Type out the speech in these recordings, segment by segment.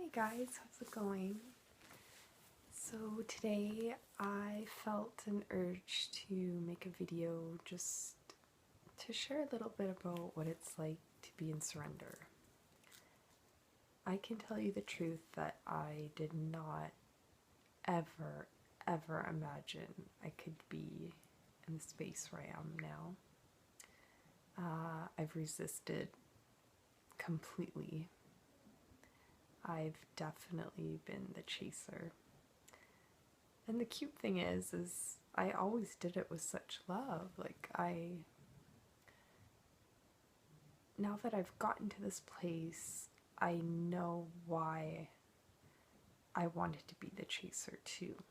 Hey guys, how's it going? So today I felt an urge to make a video just to share a little bit about what it's like to be in surrender. I can tell you the truth that I did not ever imagine I could be in the space where I am now. I've resisted completely. I've definitely been the chaser. And the cute thing is I always did it with such love. Now that I've gotten to this place, I know why I wanted to be the chaser too.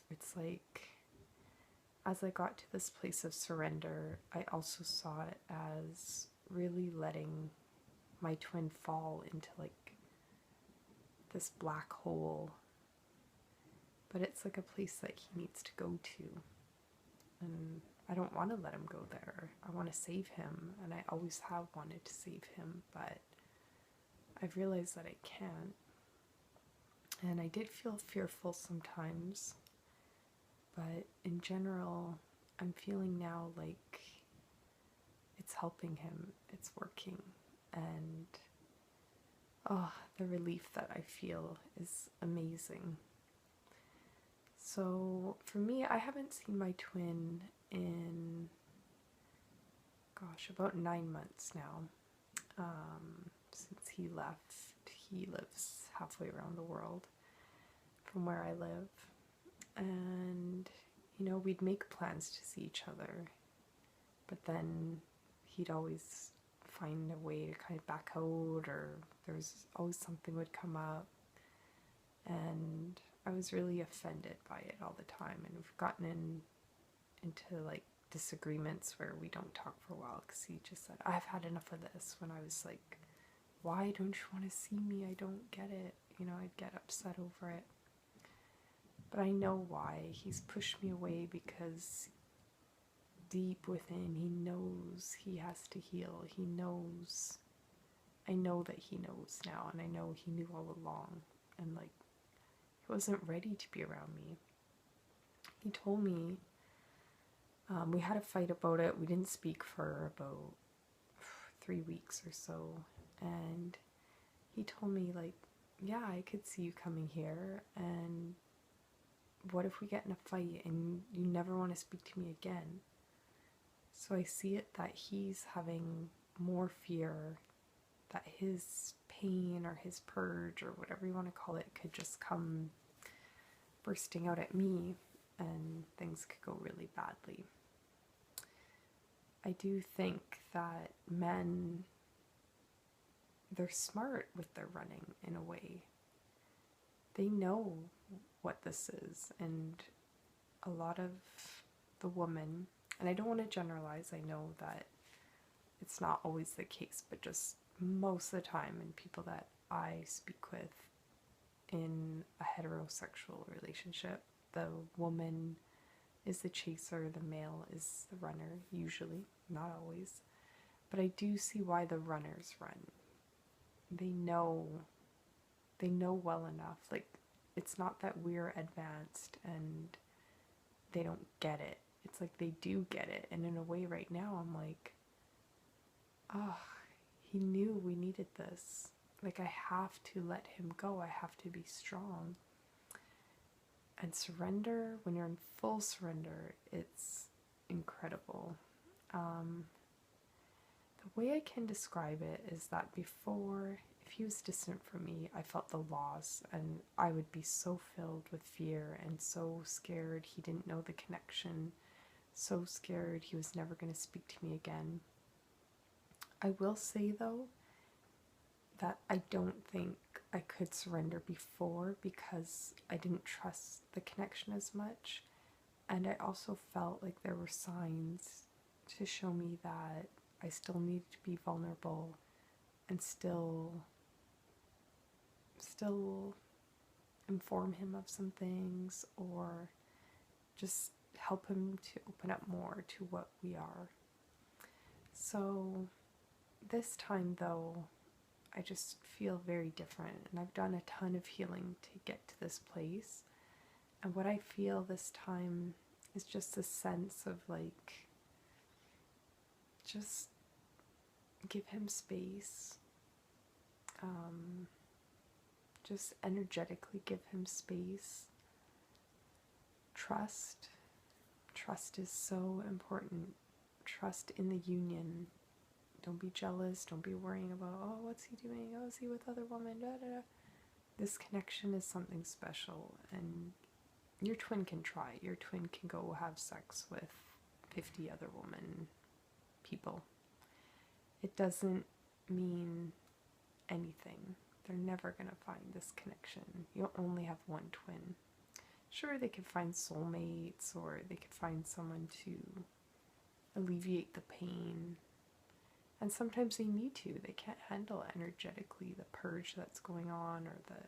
It's like, as I got to this place of surrender, I also saw it as really letting my twin fall into like this black hole. But it's like a place that he needs to go to. And I don't want to let him go there. I want to save him, and I always have wanted to save him, but I've realized that I can't. And I did feel fearful sometimes, but in general, I'm feeling now like it's helping him, it's working, and the relief that I feel is amazing. So for me, I haven't seen my twin in, about 9 months now, since he left. He lives halfway around the world from where I live, and we'd make plans to see each other, but then he'd always find a way to kind of back out, or there's always something would come up, and I was really offended by it all the time, and we've gotten into like disagreements where we don't talk for a while because he just said, I've had enough of this, when I was like, why don't you want to see me? I don't get it. I'd get upset over it. But I know why. He's pushed me away because deep within he knows he has to heal. He knows. I know that he knows now, and I know he knew all along. And like, he wasn't ready to be around me. He told me, we had a fight about it. We didn't speak for about 3 weeks or so, and he told me, like, yeah, I could see you coming here, and what if we get in a fight and you never want to speak to me again? So I see it that he's having more fear that his pain or his purge or whatever you want to call it could just come bursting out at me, and things could go really badly. I do think that men, they're smart with their running in a way. They know what this is, and a lot of the women, and I don't want to generalize, I know that it's not always the case, but just most of the time, and people that I speak with in a heterosexual relationship, the woman is the chaser, the male is the runner, usually, not always. But I do see why the runners run. They know well enough. Like, it's not that we're advanced and they don't get it. It's like they do get it. And in a way right now, I'm like, he knew we needed this. Like, I have to let him go. I have to be strong. And surrender, when you're in full surrender, it's incredible. The way I can describe it is that before, if he was distant from me, I felt the loss, and I would be so filled with fear and so scared he didn't know the connection, so scared he was never going to speak to me again. I will say, though, that I don't think I could surrender before because I didn't trust the connection as much, and I also felt like there were signs to show me that I still needed to be vulnerable and still inform him of some things, or just help him to open up more to what we are. So this time, though, I just feel very different. And I've done a ton of healing to get to this place. And what I feel this time is just a sense of like, just give him space. Just energetically give him space. Trust. Trust is so important. Trust in the union. Don't be jealous. Don't be worrying about, oh, what's he doing? Oh, is he with other women? Da, da, da. This connection is something special, and your twin can try. Your twin can go have sex with 50 other women, people. It doesn't mean anything. They're never going to find this connection. You'll only have one twin. Sure, they could find soulmates, or they could find someone to alleviate the pain. And sometimes they need to. They can't handle energetically the purge that's going on, or the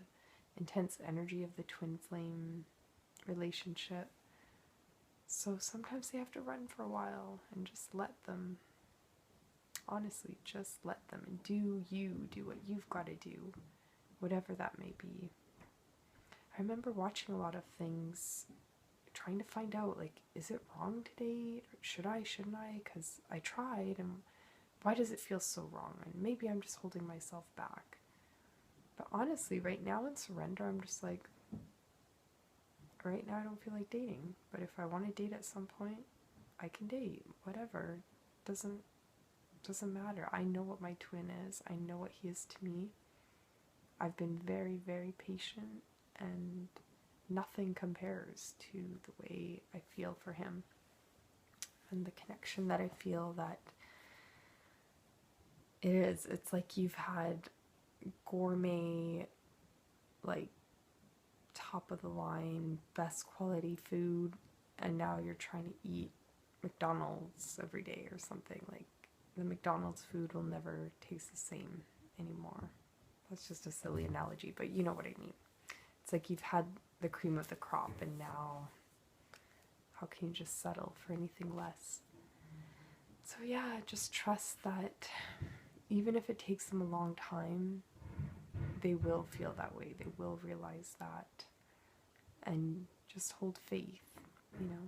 intense energy of the twin flame relationship. So sometimes they have to run for a while and just let them. Honestly, just let them, and do what you've got to do, whatever that may be. I remember watching a lot of things, trying to find out, like, is it wrong to date? Should I, shouldn't I? Because I tried, and why does it feel so wrong? And maybe I'm just holding myself back. But honestly, right now in surrender, I'm just like, right now I don't feel like dating. But if I want to date at some point, I can date. Whatever. Doesn't matter. I know what my twin is. I know what he is to me. I've been very, very patient, and nothing compares to the way I feel for him and the connection that I feel that it is. It's like you've had gourmet, like top of the line, best quality food, and now you're trying to eat McDonald's every day or something. Like, the McDonald's food will never taste the same anymore. That's just a silly analogy, but you know what I mean. It's like you've had the cream of the crop, and now how can you just settle for anything less? So yeah, just trust that even if it takes them a long time, they will feel that way. They will realize that. And just hold faith, you know.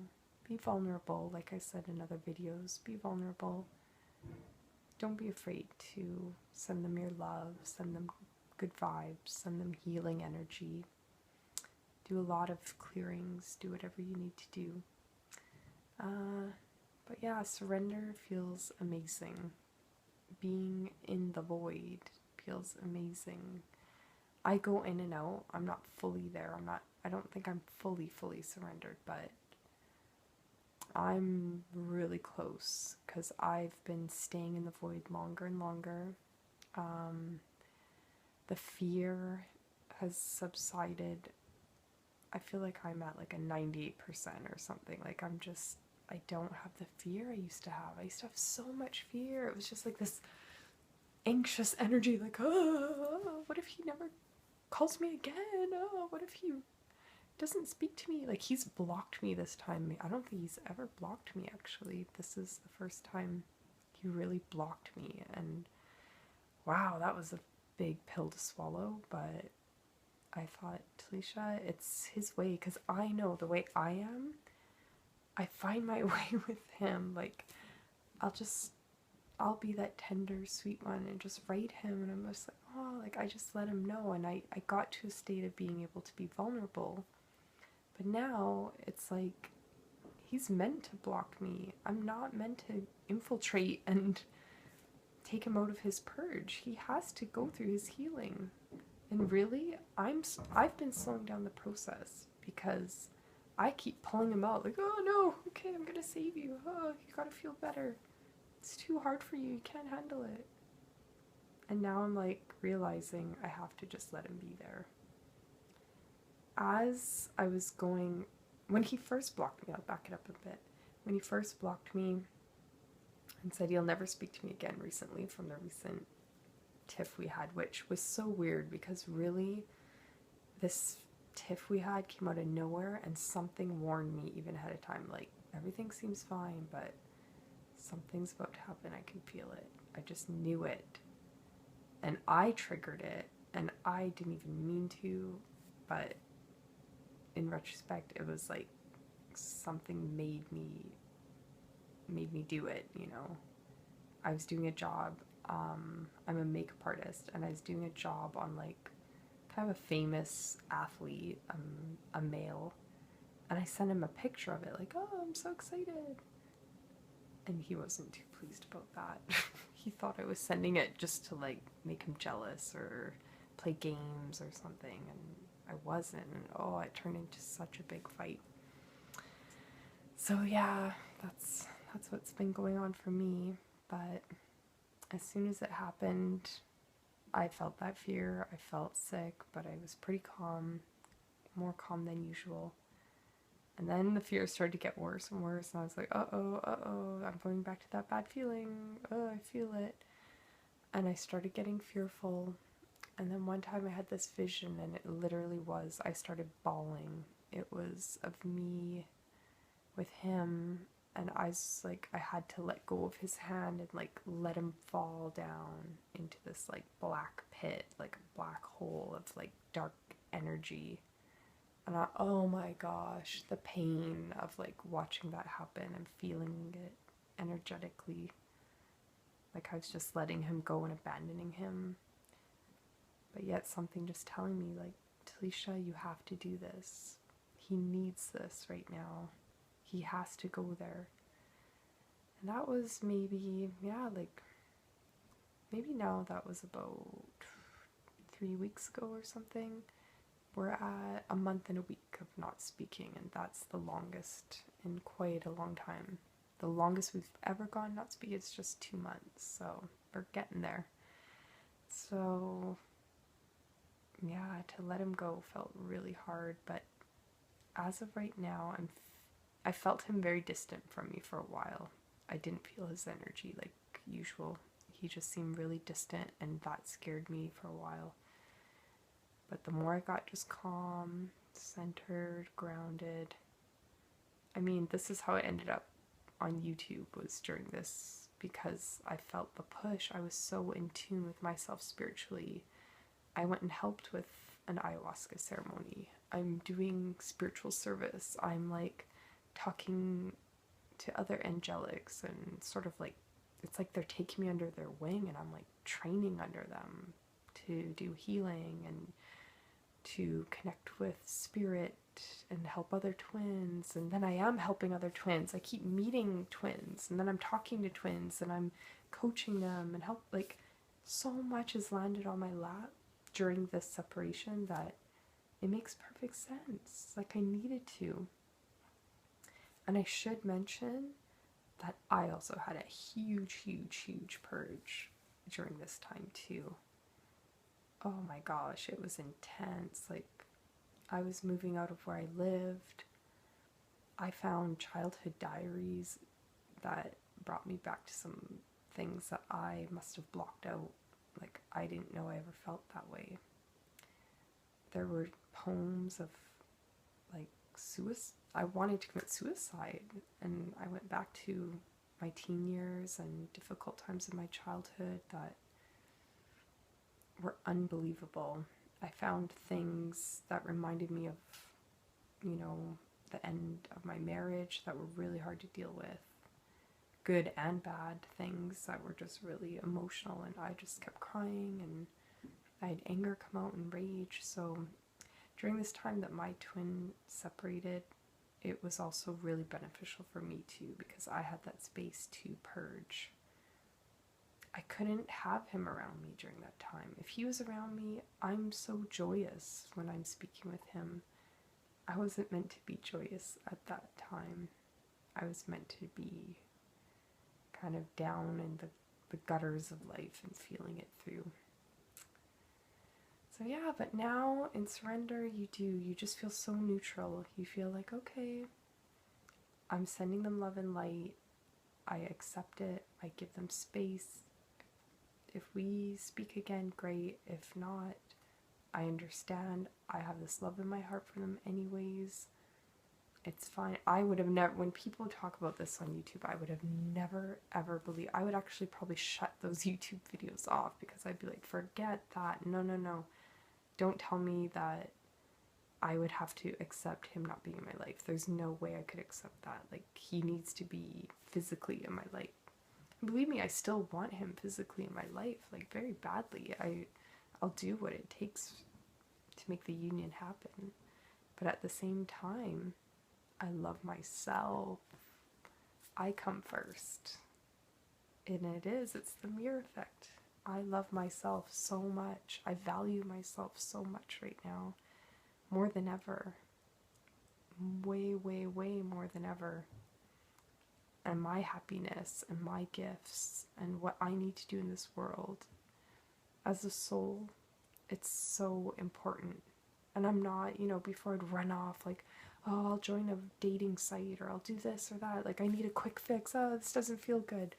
Be vulnerable, like I said in other videos. Be vulnerable. Don't be afraid to send them your love, send them good vibes, send them healing energy. Do a lot of clearings, do whatever you need to do. But yeah, surrender feels amazing. Being in the void feels amazing. I go in and out. I'm not fully there. I don't think I'm fully surrendered, but I'm really close because I've been staying in the void longer and longer. The fear has subsided. I feel like I'm at like a 98% or something. Like I don't have the fear I used to have. I used to have so much fear. It was just like this anxious energy, like, oh, what if he never calls me again? Oh, what if he doesn't speak to me? Like, he's blocked me this time. I don't think he's ever blocked me, actually. This is the first time he really blocked me, and wow, that was a big pill to swallow. But I thought, Talisha, it's his way, because I know the way I am, I find my way with him. Like, I'll be that tender, sweet one and just write him, and I'm just like, oh, like, I just let him know, and I got to a state of being able to be vulnerable. But now it's like he's meant to block me. I'm not meant to infiltrate and take him out of his purge. He has to go through his healing. And really, I've been slowing down the process because I keep pulling him out, like, oh no, okay, I'm gonna save you. Oh, you gotta feel better. It's too hard for you. You can't handle it. And now I'm like realizing I have to just let him be there. As I was going, when he first blocked me, I'll back it up a bit. When he first blocked me and said he'll never speak to me again recently, from the recent tiff we had, which was so weird because really this tiff we had came out of nowhere, and something warned me even ahead of time, like, everything seems fine, but something's about to happen. I can feel it. I just knew it. and I triggered it, and I didn't even mean to, but in retrospect, it was like something made me do it, you know. I was doing a job. I'm a makeup artist, and I was doing a job on like kind of a famous athlete, a male, and I sent him a picture of it, like, oh, I'm so excited. And he wasn't too pleased about that. He thought I was sending it just to like make him jealous or play games or something, and I wasn't. And oh, it turned into such a big fight. So yeah, that's what's been going on for me. But as soon as it happened, I felt that fear. I felt sick, but I was pretty calm, more calm than usual. And then the fear started to get worse and worse, and I was like, uh-oh, I'm going back to that bad feeling. Oh, I feel it. And I started getting fearful. And then one time I had this vision, and it literally was, I started bawling. It was of me with him, and I was like, I had to let go of his hand and like let him fall down into this like black pit, like a black hole of like dark energy. And oh my gosh, the pain of like watching that happen and feeling it energetically. Like I was just letting him go and abandoning him. But yet something just telling me like, Talisha, you have to do this. He needs this right now. He has to go there. And that was maybe, like maybe now that was about 3 weeks ago or something. We're at a month and a week of not speaking, and that's the longest in quite a long time. The longest we've ever gone not speaking is just 2 months, so we're getting there. So yeah, to let him go felt really hard, but as of right now, I felt him very distant from me for a while. I didn't feel his energy like usual. He just seemed really distant, and that scared me for a while. But the more I got just calm, centered, grounded. I mean, this is how I ended up on YouTube, was during this, because I felt the push. I was so in tune with myself spiritually. I went and helped with an ayahuasca ceremony. I'm doing spiritual service. I'm like talking to other angelics, and sort of like, it's like they're taking me under their wing, and I'm like training under them to do healing and to connect with spirit and help other twins. And then I am helping other twins. I keep meeting twins, and then I'm talking to twins, and I'm coaching them and help. Like, so much has landed on my lap during this separation that it makes perfect sense. Like, I needed to. And I should mention that I also had a huge purge during this time too. Oh my gosh, it was intense. Like, I was moving out of where I lived. I found childhood diaries that brought me back to some things that I must have blocked out. Like, I didn't know I ever felt that way. There were poems of like suicide. I wanted to commit suicide, and I went back to my teen years and difficult times in my childhood that were unbelievable. I found things that reminded me of, you know, the end of my marriage that were really hard to deal with. Good and bad things that were just really emotional, and I just kept crying, and I had anger come out and rage. So during this time that my twin separated, it was also really beneficial for me too, because I had that space to purge. I couldn't have him around me during that time. If he was around me, I'm so joyous when I'm speaking with him. I wasn't meant to be joyous at that time. I was meant to be kind of down in the gutters of life and feeling it through. So yeah, but now in surrender, you just feel so neutral. You feel like, okay, I'm sending them love and light. I accept it. I give them space. If we speak again, great. If not, I understand. I have this love in my heart for them anyways. It's fine. I would have never, when people talk about this on YouTube, I would have never ever believed. I would actually probably shut those YouTube videos off because I'd be like, forget that. No, no, no. Don't tell me that I would have to accept him not being in my life. There's no way I could accept that. Like, he needs to be physically in my life. And believe me, I still want him physically in my life, like, very badly. I'll do what it takes to make the union happen. But at the same time, I love myself. I come first. And it's the mirror effect. I love myself so much. I value myself so much right now. More than ever. Way, way, way more than ever. And my happiness and my gifts and what I need to do in this world as a soul, it's so important. And I'm not, before I'd run off like, oh, I'll join a dating site or I'll do this or that. Like, I need a quick fix. Oh, this doesn't feel good.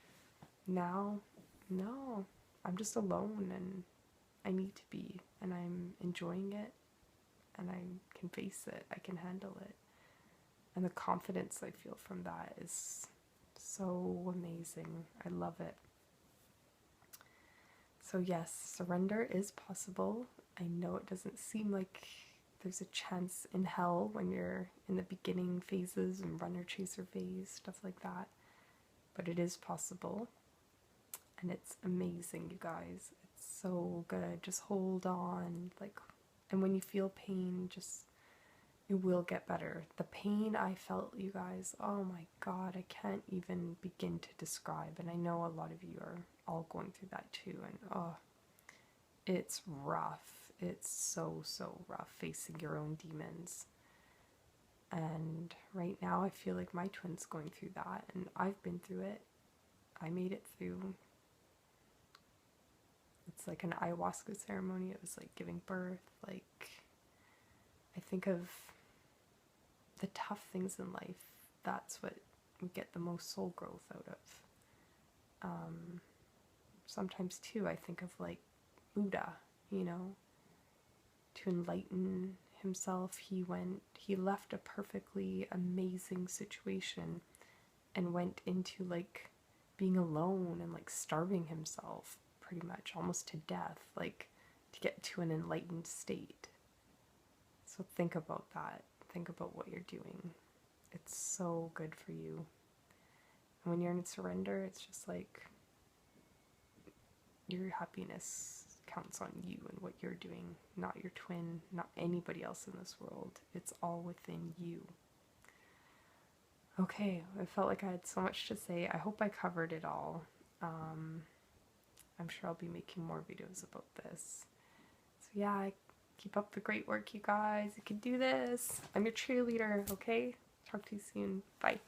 Now, no, I'm just alone and I need to be, and I'm enjoying it, and I can face it. I can handle it. And the confidence I feel from that is so amazing. I love it. So yes, surrender is possible. I know it doesn't seem like there's a chance in hell when you're in the beginning phases and runner chaser phase, stuff like that. But it is possible. And it's amazing, you guys. It's so good. Just hold on. And when you feel pain, it will get better. The pain I felt, you guys, oh my God, I can't even begin to describe. And I know a lot of you are all going through that too. And oh, it's rough. It's so, so rough facing your own demons. And right now I feel like my twin's going through that, and I've been through it. I made it through. It's like an ayahuasca ceremony. It was like giving birth. Like, I think of the tough things in life. That's what we get the most soul growth out of. Sometimes too, I think of like Buddha, to enlighten himself. He left a perfectly amazing situation and went into like being alone and like starving himself pretty much almost to death, like to get to an enlightened state. So think about that. Think about what you're doing. It's so good for you. And when you're in surrender, it's just like your happiness counts on you and what you're doing, not your twin, not anybody else in this world. It's all within you. Okay, I felt like I had so much to say. I hope I covered it all. I'm sure I'll be making more videos about this. So yeah, keep up the great work, you guys. You can do this. I'm your cheerleader, okay? Talk to you soon. Bye.